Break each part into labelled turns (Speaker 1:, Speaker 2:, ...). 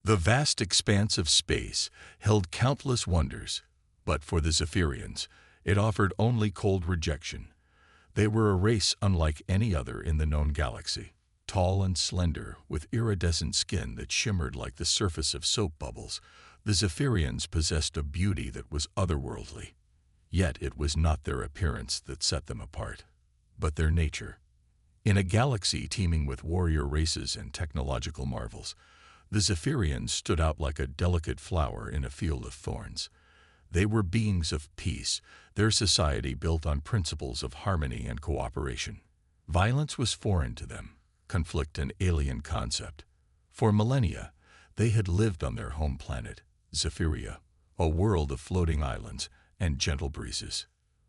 Speaker 1: The vast expanse of space held countless wonders, but for the Zephyrians, it offered only cold rejection. They were a race unlike any other in the known galaxy, tall and slender, with iridescent skin that shimmered like the surface of soap bubbles. The Zephyrians possessed a beauty that was otherworldly. Yet it was not their appearance that set them apart, but their nature. In a galaxy teeming with warrior races and technological marvels, the Zephyrians stood out like a delicate flower in a field of thorns. They were beings of peace, their society built on principles of harmony and cooperation. Violence was foreign to them, conflict an alien concept. For millennia, they had lived on their home planet, Zephyria, a world of floating islands and gentle breezes.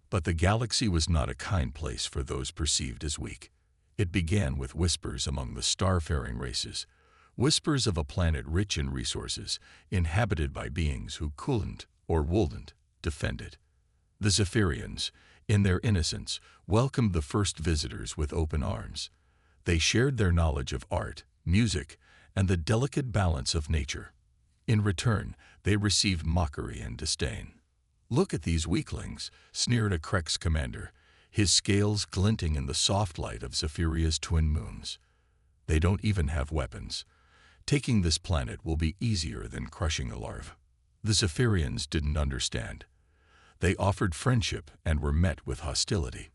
Speaker 1: But the galaxy was not a kind place for those perceived as weak. It began with whispers among the starfaring races, whispers of a planet rich in resources, inhabited by beings who couldn't or wouldn't defend it. The Zephyrians, in their innocence, welcomed the first visitors with open arms. They shared their knowledge of art, music, and the delicate balance of nature. In return, they received mockery and disdain. "Look at these weaklings," sneered a Krex commander, his scales glinting in the soft light of Zephyrria's twin moons. "They don't even have weapons. Taking this planet will be easier than crushing a larva." The Zephyrians didn't understand. They offered friendship and were met with hostility.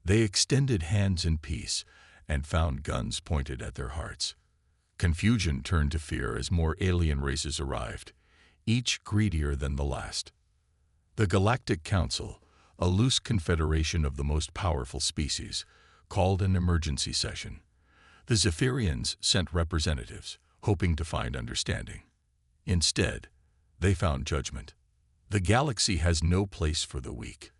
Speaker 1: They extended hands in peace and found guns pointed at their hearts. Confusion turned to fear as more alien races arrived, each greedier than the last. The Galactic Council, a loose confederation of the most powerful species, called an emergency session. The Zephyrians sent representatives, hoping to find understanding. Instead, they found judgment. "The galaxy has no place for the weak,"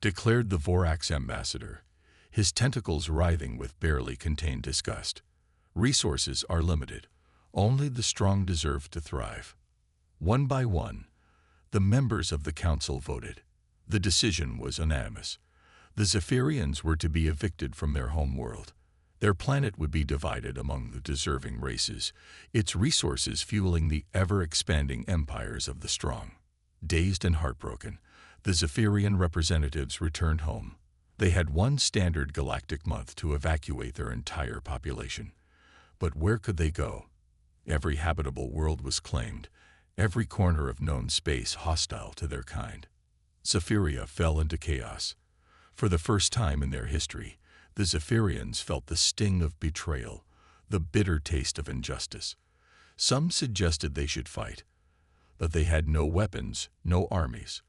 Speaker 1: declared the Vorax ambassador, his tentacles writhing with barely contained disgust. "Resources are limited. Only the strong deserve to thrive." One by one, the members of the council voted. The decision was unanimous. The Zephyrians were to be evicted from their home world. Their planet would be divided among the deserving races, its resources fueling the ever-expanding empires of the strong. Dazed and heartbroken, the Zephyrian representatives returned home. They had one standard galactic month to evacuate their entire population. But where could they go? Every habitable world was claimed, every corner of known space hostile to their kind. Zephyria fell into chaos. For the first time in their history, the Zephyrians felt the sting of betrayal, the bitter taste of injustice. Some suggested they should fight, but they had no weapons, no armies.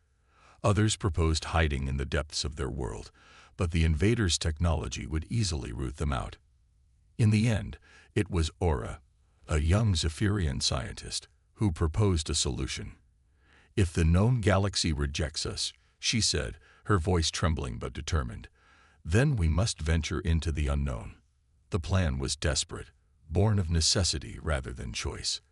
Speaker 1: Others proposed hiding in the depths of their world, but the invaders' technology would easily root them out. In the end, it was Aura, a young Zephyrian scientist, who proposed a solution. "If the known galaxy rejects us," she said, her voice trembling but determined, "then we must venture into the unknown." The plan was desperate, born of necessity rather than choice.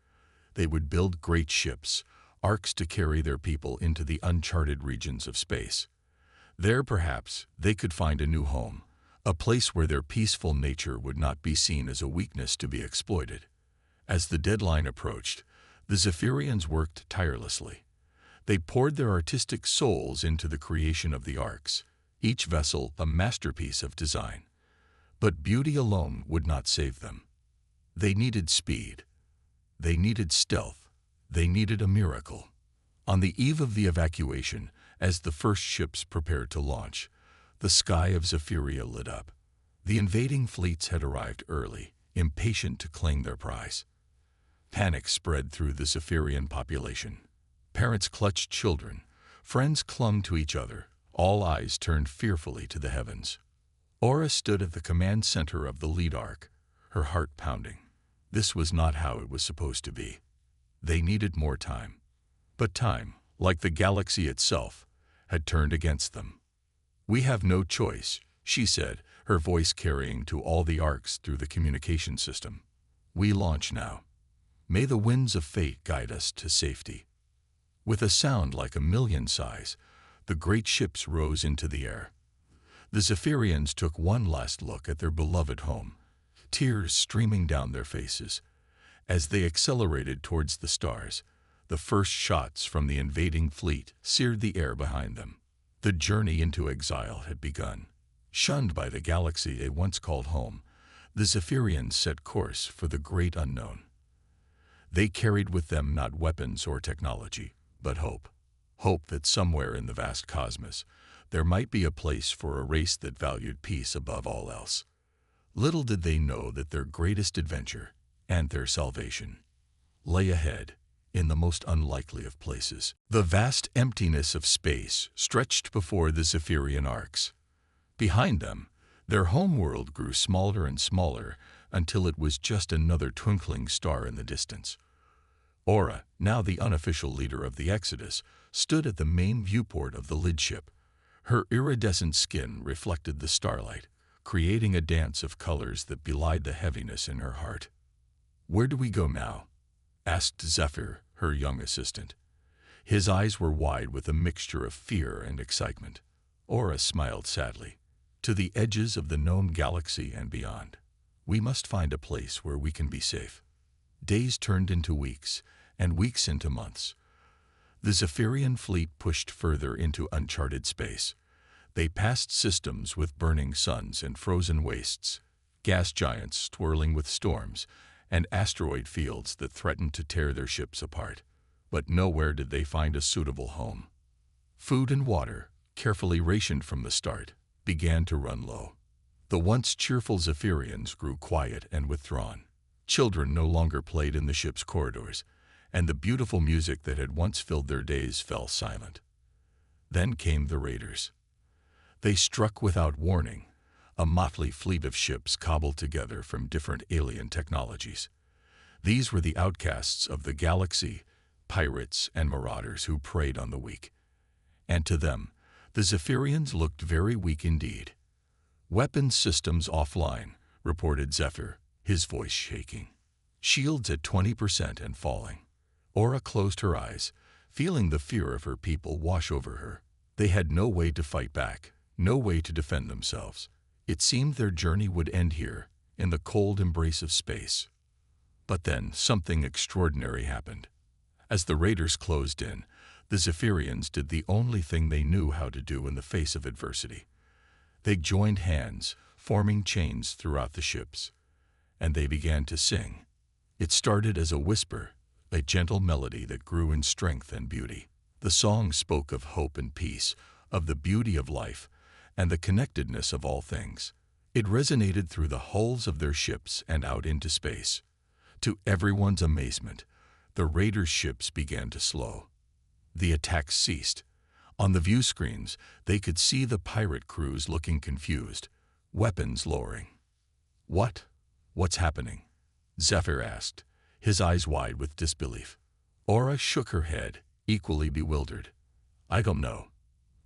Speaker 1: They would build great ships, arcs to carry their people into the uncharted regions of space. There, perhaps, they could find a new home, a place where their peaceful nature would not be seen as a weakness to be exploited. As the deadline approached, the Zephyrians worked tirelessly. They poured their artistic souls into the creation of the arcs, each vessel a masterpiece of design. But beauty alone would not save them. They needed speed. They needed stealth. They needed a miracle. On the eve of the evacuation, as the first ships prepared to launch, the sky of Zephyria lit up. The invading fleets had arrived early, impatient to claim their prize. Panic spread through the Zephyrian population. Parents clutched children. Friends clung to each other. All eyes turned fearfully to the heavens. Aura stood at the command center of the lead arc, her heart pounding. This was not how it was supposed to be. They needed more time. But time, like the galaxy itself, had turned against them. "We have no choice," she said, her voice carrying to all the arcs through the communication system. "We launch now. May the winds of fate guide us to safety." With a sound like a million sighs, the great ships rose into the air. The Zephyrians took one last look at their beloved home, tears streaming down their faces. As they accelerated towards the stars, the first shots from the invading fleet seared the air behind them. The journey into exile had begun. Shunned by the galaxy they once called home, the Zephyrians set course for the great unknown. They carried with them not weapons or technology, but hope. Hope that somewhere in the vast cosmos there might be a place for a race that valued peace above all else. Little did they know that their greatest adventure, and their salvation, lay ahead in the most unlikely of places. The vast emptiness of space stretched before the Zephyrian Orcs. Behind them, their homeworld grew smaller and smaller until it was just another twinkling star in the distance. Aura, now the unofficial leader of the Exodus, stood at the main viewport of the lid ship. Her iridescent skin reflected the starlight, creating a dance of colors that belied the heaviness in her heart. "Where do we go now?" asked Zephyr, her young assistant. His eyes were wide with a mixture of fear and excitement. Aura smiled sadly. "To the edges of the known galaxy and beyond. We must find a place where we can be safe." Days turned into weeks, and weeks into months. The Zephyrian fleet pushed further into uncharted space. They passed systems with burning suns and frozen wastes, gas giants swirling with storms, and asteroid fields that threatened to tear their ships apart. But nowhere did they find a suitable home. Food and water, carefully rationed from the start, began to run low. The once cheerful Zephyrians grew quiet and withdrawn. Children no longer played in the ship's corridors, and the beautiful music that had once filled their days fell silent. Then came the raiders. They struck without warning, a motley fleet of ships cobbled together from different alien technologies. These were the outcasts of the galaxy, pirates and marauders who preyed on the weak. And to them, the Zephyrians looked very weak indeed. "Weapons systems offline," reported Zephyr, his voice shaking. "Shields at 20% and falling." Aura closed her eyes, feeling the fear of her people wash over her. They had no way to fight back, no way to defend themselves. It seemed their journey would end here, in the cold embrace of space. But then something extraordinary happened. As the raiders closed in, the Zephyrians did the only thing they knew how to do in the face of adversity. They joined hands, forming chains throughout the ships, and they began to sing. It started as a whisper, a gentle melody that grew in strength and beauty. The song spoke of hope and peace, of the beauty of life, and the connectedness of all things. It resonated through the hulls of their ships and out into space. To everyone's amazement, the raiders' ships began to slow. The attacks ceased. On the view screens, they could see the pirate crews looking confused, weapons lowering. What's happening?" Zephyr asked, his eyes wide with disbelief. Aura shook her head, equally bewildered. "I don't know.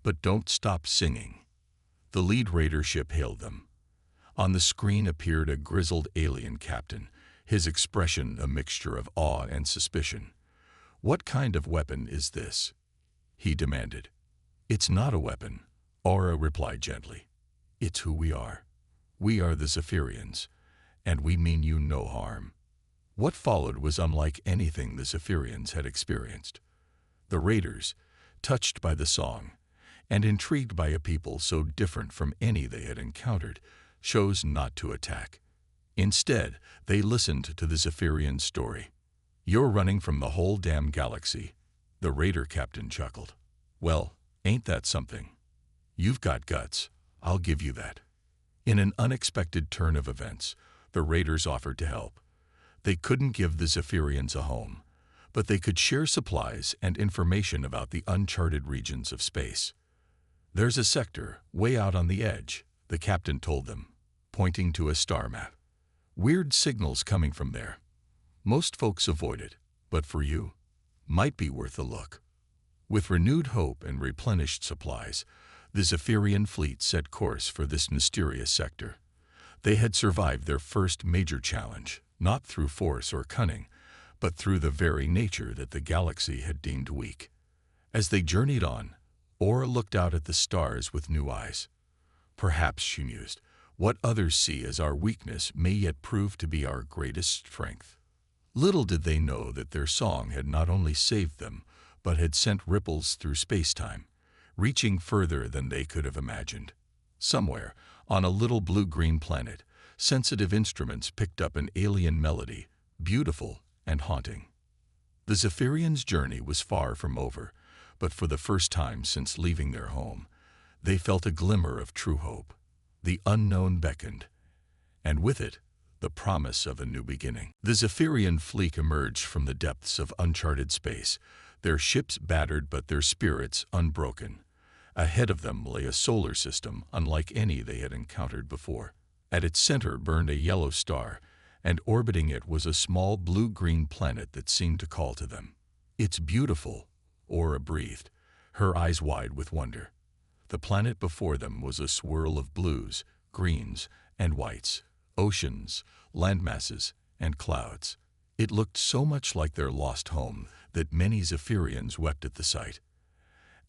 Speaker 1: But don't stop singing." The lead raider ship hailed them. On the screen appeared a grizzled alien captain, his expression a mixture of awe and suspicion. "What kind of weapon is this?" he demanded. "It's not a weapon," Aura replied gently. "It's who we are. We are the Zephyrians, and we mean you no harm." What followed was unlike anything the Zephyrians had experienced. The raiders, touched by the song, and intrigued by a people so different from any they had encountered, chose not to attack. Instead, they listened to the Zephyrian story. "You're running from the whole damn galaxy," the raider captain chuckled. "Well, ain't that something? You've got guts, I'll give you that." In an unexpected turn of events, the raiders offered to help. They couldn't give the Zephyrians a home, but they could share supplies and information about the uncharted regions of space. "There's a sector, way out on the edge," the captain told them, pointing to a star map. "Weird signals coming from there. Most folks avoid it, but for you, might be worth a look." With renewed hope and replenished supplies, the Zephyrian fleet set course for this mysterious sector. They had survived their first major challenge, not through force or cunning, but through the very nature that the galaxy had deemed weak. As they journeyed on, Aura looked out at the stars with new eyes. "Perhaps," she mused, "what others see as our weakness may yet prove to be our greatest strength." Little did they know that their song had not only saved them, but had sent ripples through space-time, reaching further than they could have imagined. Somewhere, on a little blue-green planet, sensitive instruments picked up an alien melody, beautiful and haunting. The Zephyrians' journey was far from over, but for the first time since leaving their home, they felt a glimmer of true hope. The unknown beckoned, and with it, the promise of a new beginning. The Zephyrian fleet emerged from the depths of uncharted space, their ships battered but their spirits unbroken. Ahead of them lay a solar system unlike any they had encountered before. At its center burned a yellow star, and orbiting it was a small blue-green planet that seemed to call to them. "It's beautiful," Aura breathed, her eyes wide with wonder. The planet before them was a swirl of blues, greens, and whites, oceans, landmasses, and clouds. It looked so much like their lost home that many Zephyrians wept at the sight.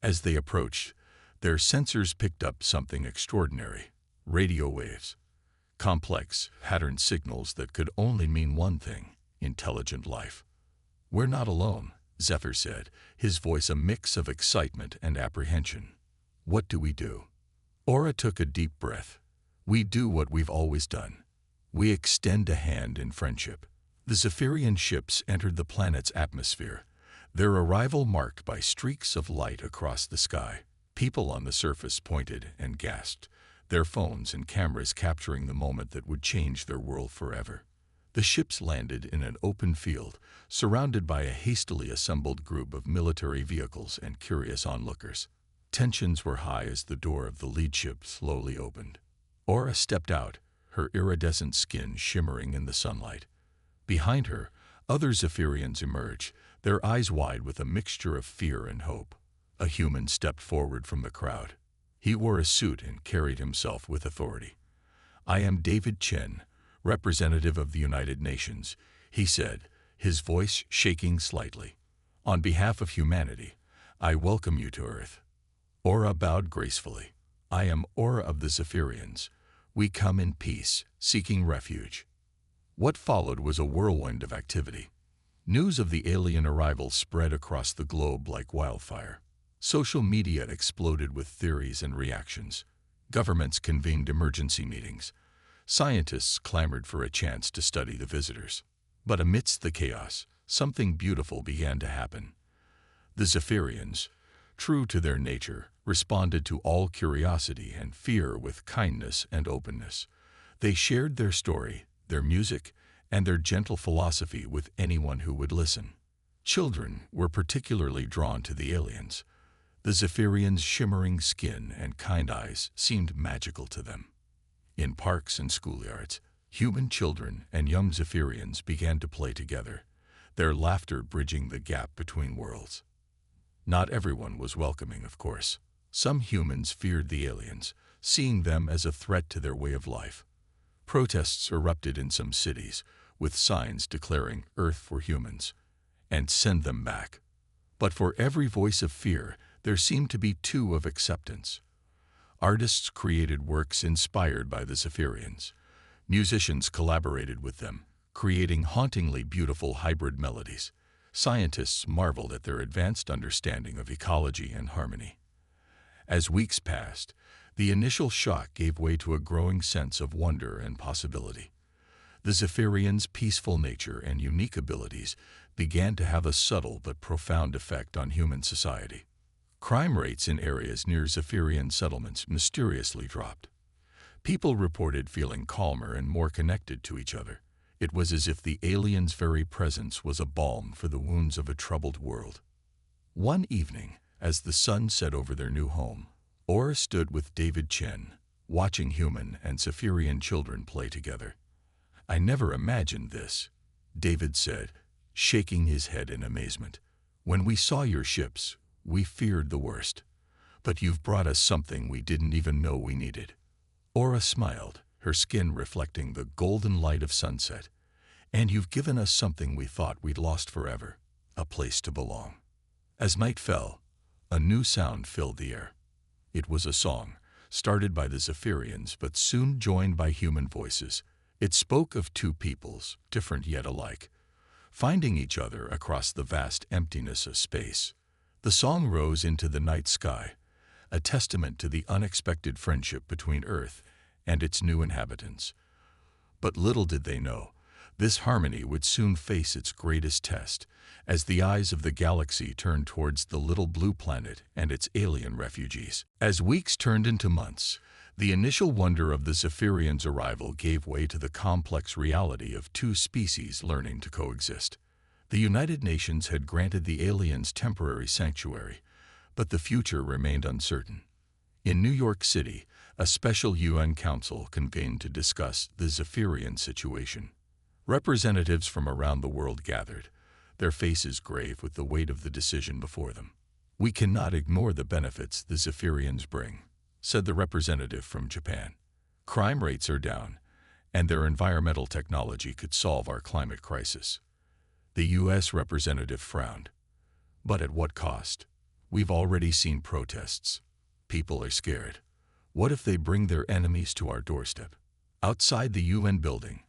Speaker 1: As they approached, their sensors picked up something extraordinary: radio waves. Complex, patterned signals that could only mean one thing: intelligent life. "We're not alone," Zephyr said, his voice a mix of excitement and apprehension. "What do we do?" Aura took a deep breath. "We do what we've always done. We extend a hand in friendship." The Zephyrian ships entered the planet's atmosphere, their arrival marked by streaks of light across the sky. People on the surface pointed and gasped, their phones and cameras capturing the moment that would change their world forever. The ships landed in an open field, surrounded by a hastily assembled group of military vehicles and curious onlookers. Tensions were high as the door of the lead ship slowly opened. Aura stepped out, her iridescent skin shimmering in the sunlight. Behind her, other Zephyrians emerged, their eyes wide with a mixture of fear and hope. A human stepped forward from the crowd. He wore a suit and carried himself with authority. "I am David Chen, representative of the United Nations," he said, his voice shaking slightly. "On behalf of humanity, I welcome you to Earth." Aura bowed gracefully. "I am Aura of the Zephyrians. We come in peace, seeking refuge." What followed was a whirlwind of activity. News of the alien arrival spread across the globe like wildfire. Social media exploded with theories and reactions. Governments convened emergency meetings. Scientists clamored for a chance to study the visitors. But amidst the chaos, something beautiful began to happen. The Zephyrians, true to their nature, responded to all curiosity and fear with kindness and openness. They shared their story, their music, and their gentle philosophy with anyone who would listen. Children were particularly drawn to the aliens. The Zephyrians' shimmering skin and kind eyes seemed magical to them. In parks and schoolyards, human children and young Zephyrians began to play together, their laughter bridging the gap between worlds. Not everyone was welcoming, of course. Some humans feared the aliens, seeing them as a threat to their way of life. Protests erupted in some cities, with signs declaring "Earth for humans" and "Send them back." But for every voice of fear, there seemed to be two of acceptance. Artists created works inspired by the Zephyrians. Musicians collaborated with them, creating hauntingly beautiful hybrid melodies. Scientists marveled at their advanced understanding of ecology and harmony. As weeks passed, the initial shock gave way to a growing sense of wonder and possibility. The Zephyrians' peaceful nature and unique abilities began to have a subtle but profound effect on human society. Crime rates in areas near Zephyrian settlements mysteriously dropped. People reported feeling calmer and more connected to each other. It was as if the aliens' very presence was a balm for the wounds of a troubled world. One evening, as the sun set over their new home, Aura stood with David Chen, watching human and Zephyrian children play together. "I never imagined this," David said, shaking his head in amazement. "When we saw your ships, we feared the worst. But you've brought us something we didn't even know we needed." Aura smiled, her skin reflecting the golden light of sunset. "And you've given us something we thought we'd lost forever, a place to belong." As night fell, a new sound filled the air. It was a song, started by the Zephyrians but soon joined by human voices. It spoke of two peoples, different yet alike. finding each other across the vast emptiness of space. The song rose into the night sky, a testament to the unexpected friendship between Earth and its new inhabitants. But little did they know, this harmony would soon face its greatest test, as the eyes of the galaxy turned towards the little blue planet and its alien refugees. As weeks turned into months, the initial wonder of the Zephyrians' arrival gave way to the complex reality of two species learning to coexist. The United Nations had granted the aliens temporary sanctuary, but the future remained uncertain. In New York City, a special UN Council convened to discuss the Zephyrian situation. Representatives from around the world gathered, their faces grave with the weight of the decision before them. "We cannot ignore the benefits the Zephyrians bring," said the representative from Japan. "Crime rates are down, and their environmental technology could solve our climate crisis." The U.S. representative frowned. "But at what cost? We've already seen protests. People are scared. What if they bring their enemies to our doorstep?" Outside the UN building,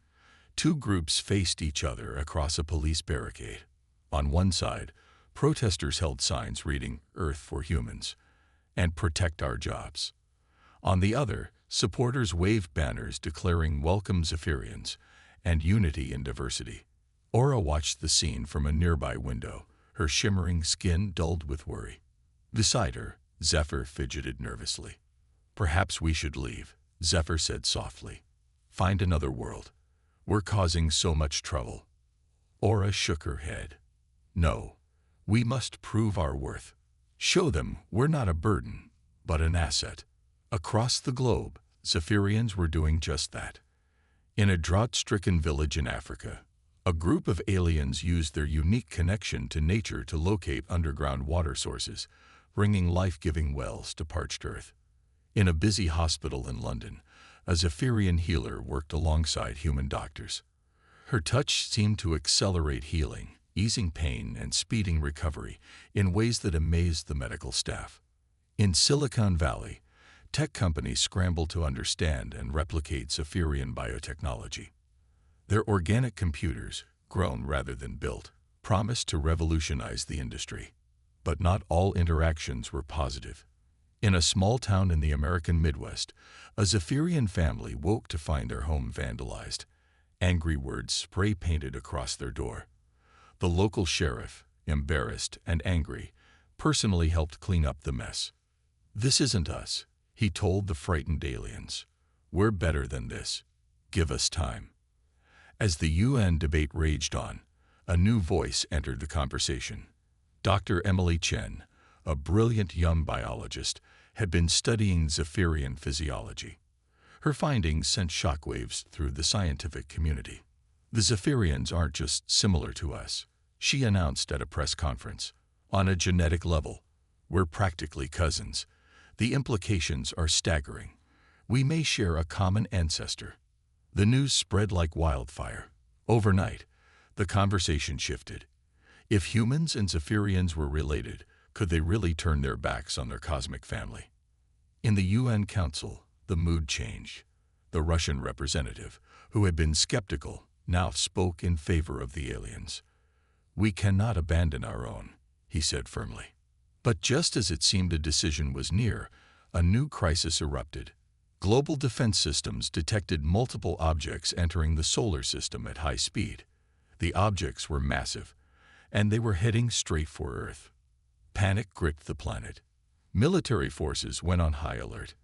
Speaker 1: two groups faced each other across a police barricade. On one side, protesters held signs reading "Earth for Humans" and "Protect Our Jobs." On the other, supporters waved banners declaring "Welcome Zephyrians" and "Unity in Diversity." Aura watched the scene from a nearby window, her shimmering skin dulled with worry. Beside her, Zephyr fidgeted nervously. "Perhaps we should leave," Zephyr said softly. "Find another world. We're causing so much trouble." Aura shook her head. "No, we must prove our worth. Show them we're not a burden, but an asset." Across the globe, Zephyrians were doing just that. In a drought-stricken village in Africa, a group of aliens used their unique connection to nature to locate underground water sources, bringing life-giving wells to parched earth. In a busy hospital in London, a Zephyrian healer worked alongside human doctors. Her touch seemed to accelerate healing, easing pain and speeding recovery in ways that amazed the medical staff. In Silicon Valley, tech companies scrambled to understand and replicate Zephyrian biotechnology. Their organic computers, grown rather than built, promised to revolutionize the industry. But not all interactions were positive. In a small town in the American Midwest, a Zephyrian family woke to find their home vandalized. Angry words spray-painted across their door. The local sheriff, embarrassed and angry, personally helped clean up the mess. "This isn't us," he told the frightened aliens. "We're better than this. Give us time." As the UN debate raged on, a new voice entered the conversation. Dr. Emily Chen, a brilliant young biologist, had been studying Zephyrian physiology. Her findings sent shockwaves through the scientific community. "The Zephyrians aren't just similar to us," she announced at a press conference. "On a genetic level, we're practically cousins. The implications are staggering. We may share a common ancestor." The news spread like wildfire. Overnight, the conversation shifted. If humans and Zephyrians were related, could they really turn their backs on their cosmic family? In the UN Council, the mood changed. The Russian representative, who had been skeptical, now spoke in favor of the aliens. "We cannot abandon our own," he said firmly. But just as it seemed a decision was near, a new crisis erupted. Global defense systems detected multiple objects entering the solar system at high speed. The objects were massive, and they were heading straight for Earth. Panic gripped the planet. Military forces went on high alert.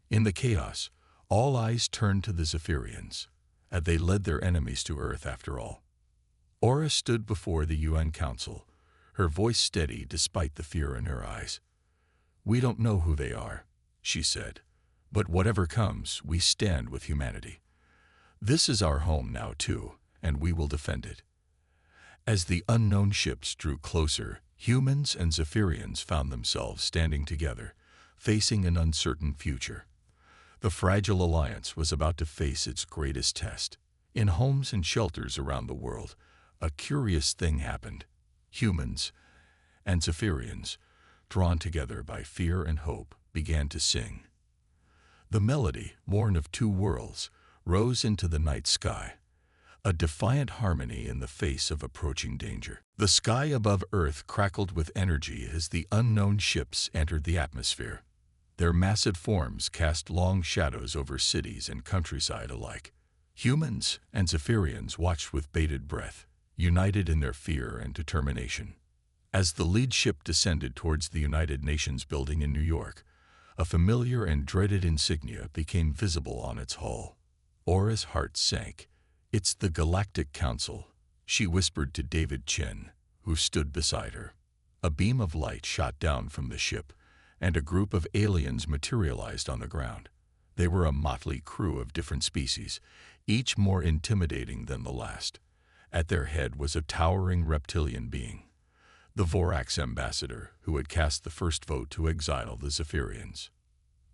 Speaker 1: In the chaos, all eyes turned to the Zephyrians, and they led their enemies to Earth after all. Aura stood before the UN Council, her voice steady despite the fear in her eyes. "We don't know who they are," she said, "but whatever comes, we stand with humanity. This is our home now too, and we will defend it." As the unknown ships drew closer, humans and Zephyrians found themselves standing together, facing an uncertain future. The fragile alliance was about to face its greatest test. In homes and shelters around the world, a curious thing happened. Humans and Zephyrians, drawn together by fear and hope, began to sing. The melody, born of two worlds, rose into the night sky, a defiant harmony in the face of approaching danger. The sky above Earth crackled with energy as the unknown ships entered the atmosphere. Their massive forms cast long shadows over cities and countryside alike. Humans and Zephyrians watched with bated breath, united in their fear and determination. As the lead ship descended towards the United Nations building in New York, a familiar and dreaded insignia became visible on its hull. Aura's heart sank. "It's the Galactic Council," she whispered to David Chen, who stood beside her. A beam of light shot down from the ship, and a group of aliens materialized on the ground. They were a motley crew of different species, each more intimidating than the last. At their head was a towering reptilian being, the Vorax ambassador, who had cast the first vote to exile the Zephyrians.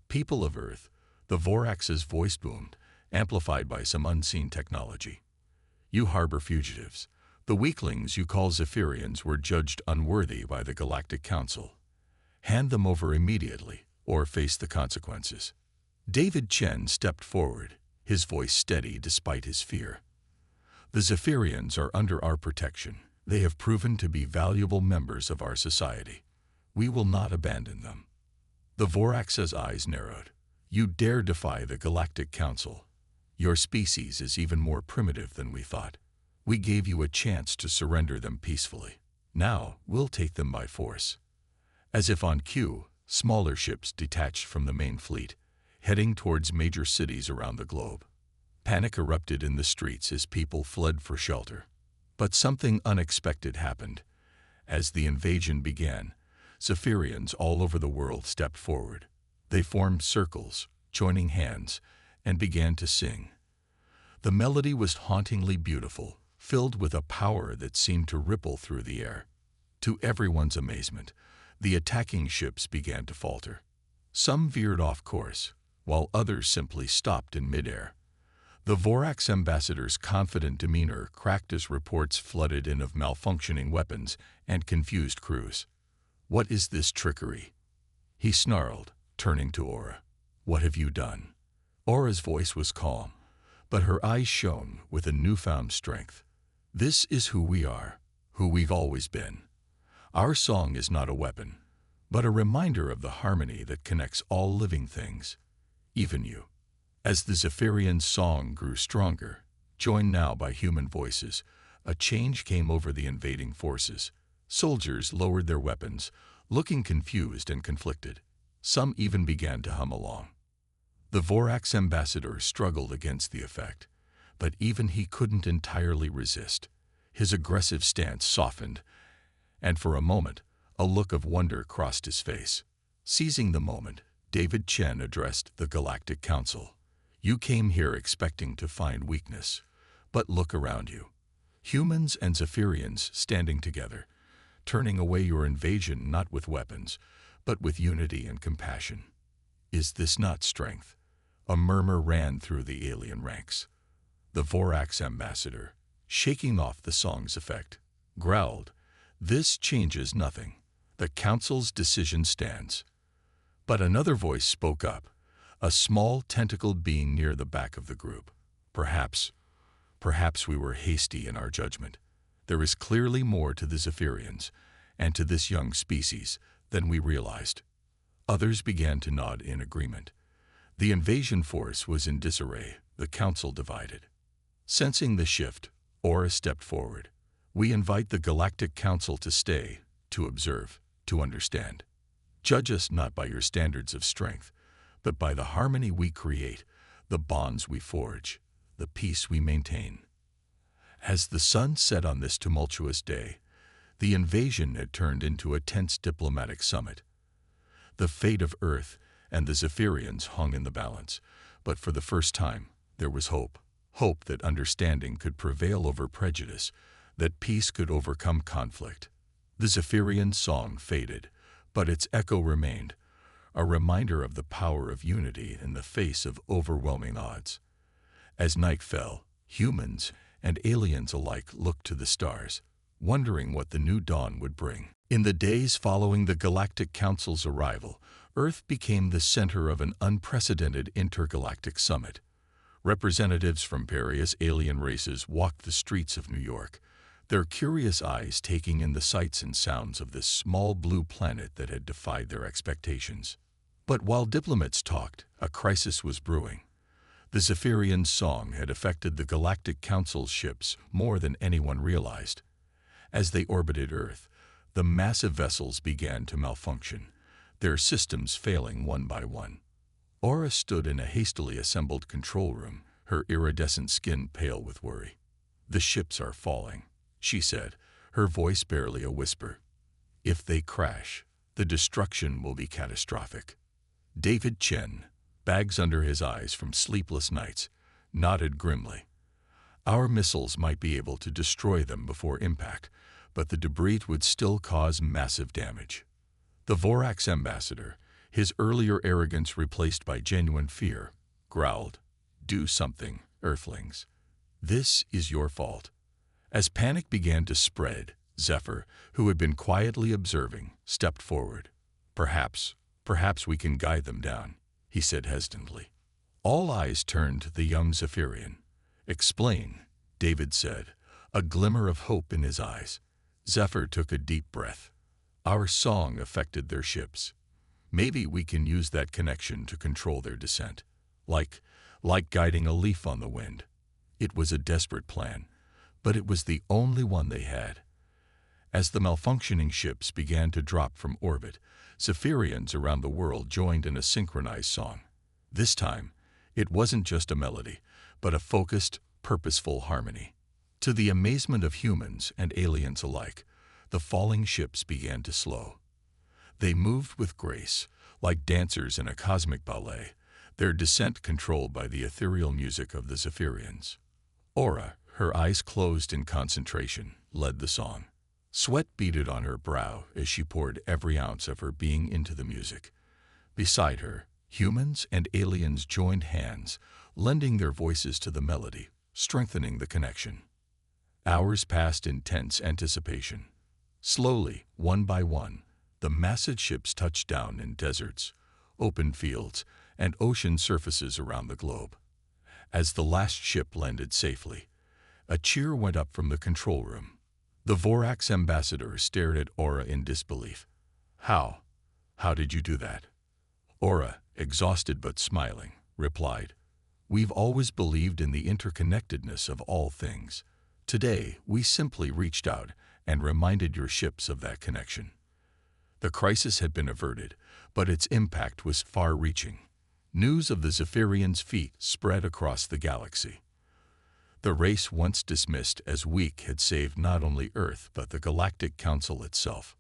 Speaker 1: "People of Earth," the Vorax's voice boomed, amplified by some unseen technology. "You harbor fugitives. The weaklings you call Zephyrians were judged unworthy by the Galactic Council. Hand them over immediately, or face the consequences." David Chen stepped forward, his voice steady despite his fear. "The Zephyrians are under our protection. They have proven to be valuable members of our society. We will not abandon them." The Vorax's eyes narrowed. "You dare defy the Galactic Council? Your species is even more primitive than we thought. We gave you a chance to surrender them peacefully. Now we'll take them by force." As if on cue, smaller ships detached from the main fleet, heading towards major cities around the globe. Panic erupted in the streets as people fled for shelter. But something unexpected happened. As the invasion began, Zephyrians all over the world stepped forward. They formed circles, joining hands, and began to sing. The melody was hauntingly beautiful, filled with a power that seemed to ripple through the air. To everyone's amazement, the attacking ships began to falter. Some veered off course, while others simply stopped in midair. The Vorax ambassador's confident demeanor cracked as reports flooded in of malfunctioning weapons and confused crews. "What is this trickery?" he snarled, turning to Aura. "What have you done?" Aura's voice was calm, but her eyes shone with a newfound strength. "This is who we are, who we've always been. Our song is not a weapon, but a reminder of the harmony that connects all living things, even you." As the Zephyrian song grew stronger, joined now by human voices, a change came over the invading forces. Soldiers lowered their weapons, looking confused and conflicted. Some even began to hum along. The Vorax ambassador struggled against the effect, but even he couldn't entirely resist. His aggressive stance softened, and for a moment, a look of wonder crossed his face. Seizing the moment, David Chen addressed the Galactic Council. "You came here expecting to find weakness, but look around you. Humans and Zephyrians standing together, turning away your invasion not with weapons, but with unity and compassion. Is this not strength?" A murmur ran through the alien ranks. The Vorax ambassador, shaking off the song's effect, growled, "This changes nothing. The Council's decision stands." But another voice spoke up, a small tentacled being near the back of the group. Perhaps we were hasty in our judgment. There is clearly more to the Zephyrians, and to this young species, than we realized." Others began to nod in agreement. The invasion force was in disarray, the Council divided. Sensing the shift, Aura stepped forward. "We invite the Galactic Council to stay, to observe, to understand. Judge us not by your standards of strength, but by the harmony we create, the bonds we forge, the peace we maintain." As the sun set on this tumultuous day, the invasion had turned into a tense diplomatic summit. The fate of Earth and the Zephyrians hung in the balance, but for the first time there was hope. Hope that understanding could prevail over prejudice, that peace could overcome conflict. The Zephyrian song faded, but its echo remained, a reminder of the power of unity in the face of overwhelming odds. As night fell, humans and aliens alike looked to the stars, wondering what the new dawn would bring. In the days following the Galactic Council's arrival, Earth became the center of an unprecedented intergalactic summit. Representatives from various alien races walked the streets of New York, their curious eyes taking in the sights and sounds of this small blue planet that had defied their expectations. But while diplomats talked, a crisis was brewing. The Zephyrian song had affected the Galactic Council's ships more than anyone realized. As they orbited Earth, the massive vessels began to malfunction, their systems failing one by one. Aura stood in a hastily assembled control room, her iridescent skin pale with worry. "The ships are falling," she said, her voice barely a whisper. "If they crash, the destruction will be catastrophic." David Chen, bags under his eyes from sleepless nights, nodded grimly. "Our missiles might be able to destroy them before impact, but the debris would still cause massive damage." The Vorax ambassador, his earlier arrogance replaced by genuine fear, growled, "Do something, Earthlings. This is your fault." As panic began to spread, Zephyr, who had been quietly observing, stepped forward. Perhaps we can guide them down," he said hesitantly. All eyes turned to the young Zephyrian. "Explain," David said, a glimmer of hope in his eyes. Zephyr took a deep breath. "Our song affected their ships. Maybe we can use that connection to control their descent, like guiding a leaf on the wind." It was a desperate plan, but it was the only one they had. As the malfunctioning ships began to drop from orbit, Zephyrians around the world joined in a synchronized song. This time, it wasn't just a melody, but a focused, purposeful harmony. To the amazement of humans and aliens alike, the falling ships began to slow. They moved with grace, like dancers in a cosmic ballet, their descent controlled by the ethereal music of the Zephyrians. Aura, her eyes closed in concentration, led the song. Sweat beaded on her brow as she poured every ounce of her being into the music. Beside her, humans and aliens joined hands, lending their voices to the melody, strengthening the connection. Hours passed in tense anticipation. Slowly, one by one, the massive ships touched down in deserts, open fields, and ocean surfaces around the globe. As the last ship landed safely, a cheer went up from the control room. The Vorax ambassador stared at Aura in disbelief. How did you do that?" Aura, exhausted but smiling, replied, "We've always believed in the interconnectedness of all things. Today, we simply reached out and reminded your ships of that connection." The crisis had been averted, but its impact was far-reaching. News of the Zephyrians' feat spread across the galaxy. The race once dismissed as weak had saved not only Earth but the Galactic Council itself.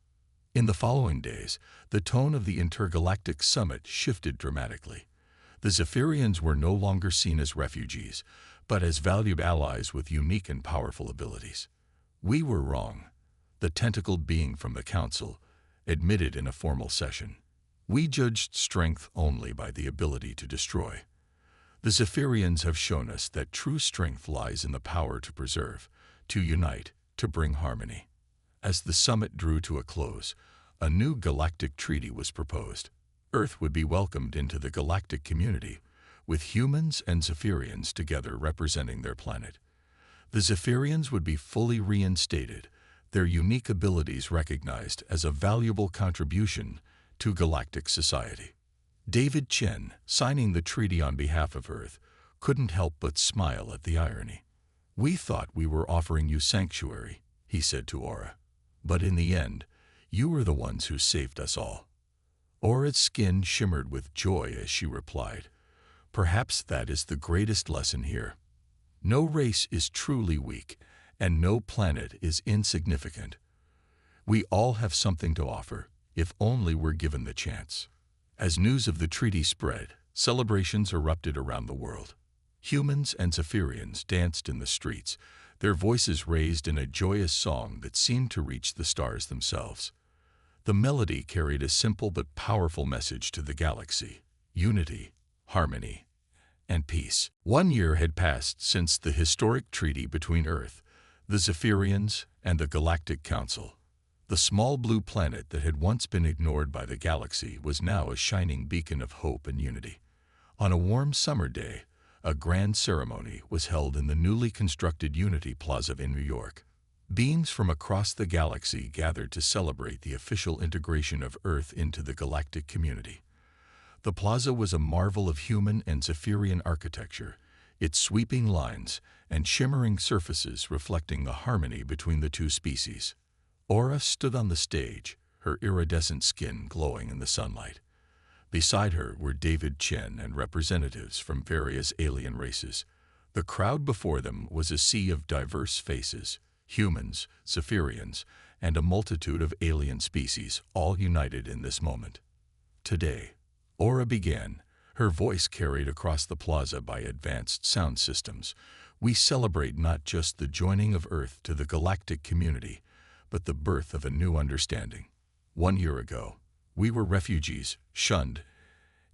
Speaker 1: In the following days, the tone of the intergalactic summit shifted dramatically. The Zephyrians were no longer seen as refugees, but as valued allies with unique and powerful abilities. "We were wrong," the tentacled being from the Council admitted in a formal session. "We judged strength only by the ability to destroy. The Zephyrians have shown us that true strength lies in the power to preserve, to unite, to bring harmony." As the summit drew to a close, a new galactic treaty was proposed. Earth would be welcomed into the galactic community, with humans and Zephyrians together representing their planet. The Zephyrians would be fully reinstated, their unique abilities recognized as a valuable contribution to galactic society. David Chen, signing the treaty on behalf of Earth, couldn't help but smile at the irony. "We thought we were offering you sanctuary," he said to Aura. "But in the end, you were the ones who saved us all." Aura's skin shimmered with joy as she replied, "Perhaps that is the greatest lesson here. No race is truly weak, and no planet is insignificant. We all have something to offer, if only we're given the chance." As news of the treaty spread, celebrations erupted around the world. Humans and Zephyrians danced in the streets, their voices raised in a joyous song that seemed to reach the stars themselves. The melody carried a simple but powerful message to the galaxy: unity, harmony, and peace. 1 year had passed since the historic treaty between Earth, the Zephyrians, and the Galactic Council. The small blue planet that had once been ignored by the galaxy was now a shining beacon of hope and unity. On a warm summer day, a grand ceremony was held in the newly constructed Unity Plaza in New York. Beings from across the galaxy gathered to celebrate the official integration of Earth into the galactic community. The plaza was a marvel of human and Zephyrian architecture, its sweeping lines and shimmering surfaces reflecting the harmony between the two species. Aura stood on the stage, her iridescent skin glowing in the sunlight. Beside her were David Chen and representatives from various alien races. The crowd before them was a sea of diverse faces, humans, Zephyrians, and a multitude of alien species, all united in this moment. Today, Aura began, her voice carried across the plaza by advanced sound systems. We celebrate not just the joining of Earth to the galactic community, but the birth of a new understanding. 1 year ago, we were refugees, shunned,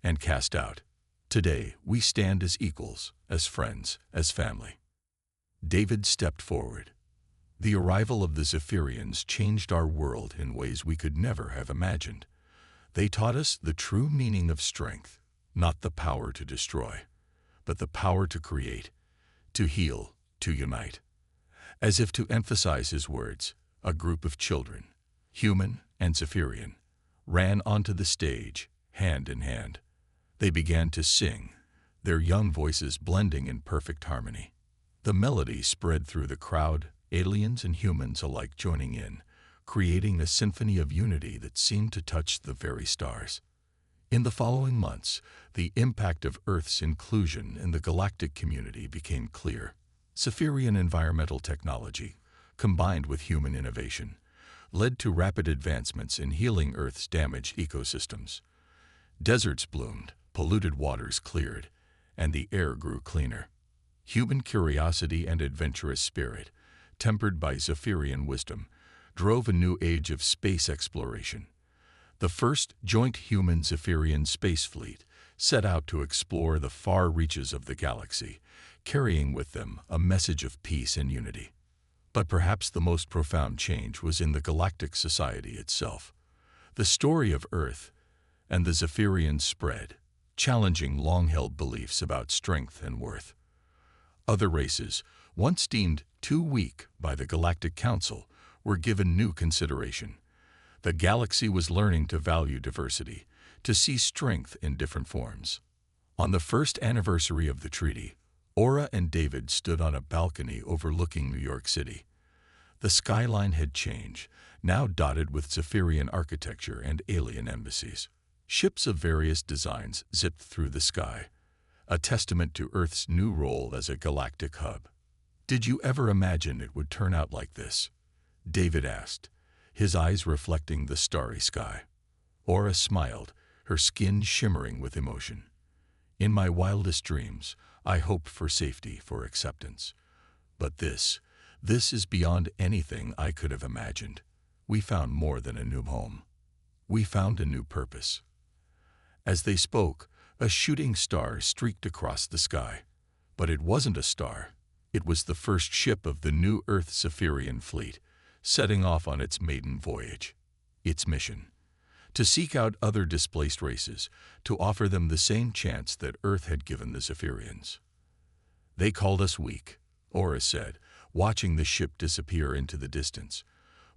Speaker 1: and cast out. Today, we stand as equals, as friends, as family. David stepped forward. The arrival of the Zephyrians changed our world in ways we could never have imagined. They taught us the true meaning of strength, not the power to destroy, but the power to create, to heal, to unite. As if to emphasize his words, a group of children, human and Zephyrian, ran onto the stage, hand in hand. They began to sing, their young voices blending in perfect harmony. The melody spread through the crowd, aliens and humans alike joining in, creating a symphony of unity that seemed to touch the very stars. In the following months, the impact of Earth's inclusion in the galactic community became clear. Zephyrian environmental technology, combined with human innovation, led to rapid advancements in healing Earth's damaged ecosystems. Deserts bloomed, polluted waters cleared, and the air grew cleaner. Human curiosity and adventurous spirit, tempered by Zephyrian wisdom, drove a new age of space exploration. The first joint human-Zephyrian space fleet set out to explore the far reaches of the galaxy, carrying with them a message of peace and unity. But perhaps the most profound change was in the galactic society itself. The story of Earth and the Zephyrians spread, challenging long-held beliefs about strength and worth. Other races, once deemed too weak by the Galactic Council, were given new consideration. The galaxy was learning to value diversity, to see strength in different forms. On the first anniversary of the treaty, Aura and David stood on a balcony overlooking New York City. The skyline had changed, now dotted with Zephyrian architecture and alien embassies. Ships of various designs zipped through the sky, a testament to Earth's new role as a galactic hub. "Did you ever imagine it would turn out like this?" David asked, his eyes reflecting the starry sky. Aura smiled, her skin shimmering with emotion. "In my wildest dreams, I hoped for safety, for acceptance. But this is beyond anything I could have imagined. We found more than a new home. We found a new purpose." As they spoke, a shooting star streaked across the sky. But it wasn't a star. It was the first ship of the new Earth Zephyrian fleet, setting off on its maiden voyage. Its mission: to seek out other displaced races, to offer them the same chance that Earth had given the Zephyrians. "They called us weak," Aura said, watching the ship disappear into the distance.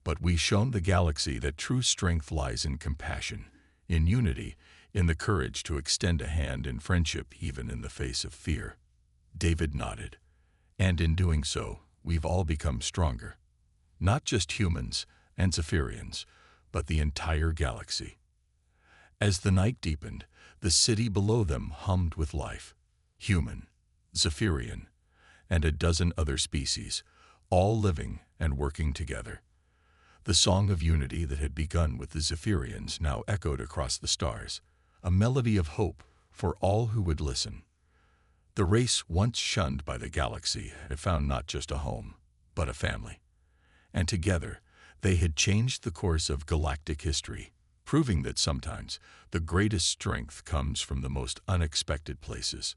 Speaker 1: "But we've shown the galaxy that true strength lies in compassion, in unity, in the courage to extend a hand in friendship even in the face of fear." David nodded. "And in doing so, we've all become stronger. Not just humans and Zephyrians, but the entire galaxy." As the night deepened, the city below them hummed with life. Human, Zephyrian, and a dozen other species, all living and working together. The song of unity that had begun with the Zephyrians now echoed across the stars, a melody of hope for all who would listen. The race once shunned by the galaxy had found not just a home, but a family. And together, they had changed the course of galactic history, proving that sometimes the greatest strength comes from the most unexpected places.